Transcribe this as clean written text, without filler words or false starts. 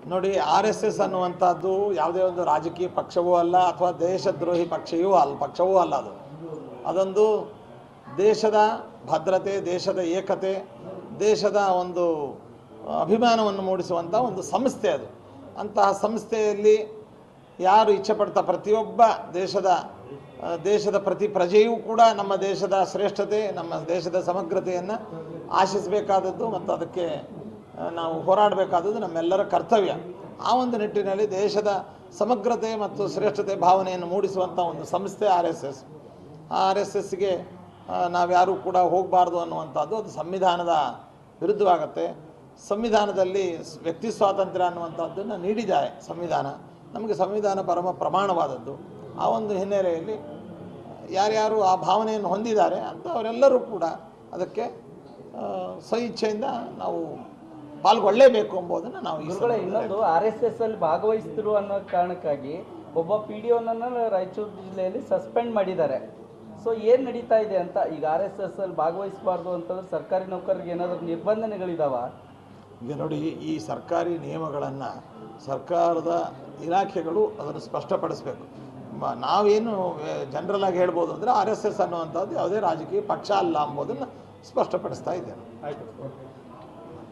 ನೋಡಿ, RSS ಅನ್ನುವಂಥದ್ದು ಯಾವುದೇ ಒಂದು ರಾಜಕೀಯ ಪಕ್ಷವೂ ಅಲ್ಲ ಅಥವಾ ದೇಶದ್ರೋಹಿ ಪಕ್ಷವೂ ಅಲ್ಲ. ಅದೊಂದು ದೇಶದ ಭದ್ರತೆ, ದೇಶದ ಏಕತೆ, ದೇಶದ ಒಂದು ಅಭಿಮಾನವನ್ನು ಮೂಡಿಸುವಂಥ ಒಂದು ಸಂಸ್ಥೆ ಅದು. ಅಂತಹ ಸಂಸ್ಥೆಯಲ್ಲಿ ಯಾರು ಇಚ್ಛೆಪಡ್ತಾ ಪ್ರತಿಯೊಬ್ಬ ದೇಶದ ಪ್ರತಿ ಪ್ರಜೆಯೂ ಕೂಡ ನಮ್ಮ ದೇಶದ ಶ್ರೇಷ್ಠತೆ, ನಮ್ಮ ದೇಶದ ಸಮಗ್ರತೆಯನ್ನು ಆಶಿಸಬೇಕಾದದ್ದು ಮತ್ತು ಅದಕ್ಕೆ ನಾವು ಹೋರಾಡಬೇಕಾದದ್ದು ನಮ್ಮೆಲ್ಲರ ಕರ್ತವ್ಯ. ಆ ಒಂದು ನಿಟ್ಟಿನಲ್ಲಿ ದೇಶದ ಸಮಗ್ರತೆ ಮತ್ತು ಶ್ರೇಷ್ಠತೆ ಭಾವನೆಯನ್ನು ಮೂಡಿಸುವಂಥ ಒಂದು ಸಂಸ್ಥೆ RSS. ಆ RSSಗೆ ನಾವ್ಯಾರೂ ಕೂಡ ಹೋಗಬಾರ್ದು ಅನ್ನುವಂಥದ್ದು ಅದು ಸಂವಿಧಾನದ ವಿರುದ್ಧವಾಗುತ್ತೆ. ಸಂವಿಧಾನದಲ್ಲಿ ವ್ಯಕ್ತಿ ಸ್ವಾತಂತ್ರ್ಯ ಅನ್ನುವಂಥದ್ದನ್ನು ನೀಡಿದ್ದಾರೆ ಸಂವಿಧಾನ. ನಮಗೆ ಸಂವಿಧಾನ ಪರಮ ಪ್ರಮಾಣವಾದದ್ದು. ಆ ಒಂದು ಹಿನ್ನೆಲೆಯಲ್ಲಿ ಯಾರ್ಯಾರು ಆ ಭಾವನೆಯನ್ನು ಹೊಂದಿದ್ದಾರೆ ಅಂಥವರೆಲ್ಲರೂ ಕೂಡ ಅದಕ್ಕೆ ಸ್ವಇಚ್ಛೆಯಿಂದ ನಾವು ಪಾಲ್ಗೊಳ್ಳಲೇಬೇಕು ಎಂಬುದನ್ನು ನಾವು ಇನ್ನೊಂದು RSS ಅಲ್ಲಿ ಭಾಗವಹಿಸಿದ್ರು ಅನ್ನೋ ಕಾರಣಕ್ಕಾಗಿ ಒಬ್ಬ PDOನನ್ನು ರಾಯಚೂರು ಜಿಲ್ಲೆಯಲ್ಲಿ ಸಸ್ಪೆಂಡ್ ಮಾಡಿದ್ದಾರೆ. ಸೊ ಏನು ನಡೀತಾ ಇದೆ ಅಂತ ಈಗ RSS ಅಲ್ಲಿ ಭಾಗವಹಿಸಬಾರ್ದು ಅಂತಂದ್ರೆ ಸರ್ಕಾರಿ ನೌಕರರಿಗೆ ಏನಾದರೂ ನಿರ್ಬಂಧನೆಗಳಿದಾವ? ಈಗ ನೋಡಿ, ಈ ಸರ್ಕಾರಿ ನಿಯಮಗಳನ್ನು ಸರ್ಕಾರದ ಇಲಾಖೆಗಳು ಅದನ್ನು ಸ್ಪಷ್ಟಪಡಿಸಬೇಕು. ನಾವೇನು ಜನರಲ್ ಆಗಿ ಹೇಳ್ಬೋದು ಅಂದರೆ RSS ಅನ್ನುವಂಥದ್ದು ಯಾವುದೇ ರಾಜಕೀಯ ಪಕ್ಷ ಅಲ್ಲ ಎಂಬುದನ್ನು ಸ್ಪಷ್ಟಪಡಿಸ್ತಾ ಇದ್ದೇನೆ. ಆಯಿತು.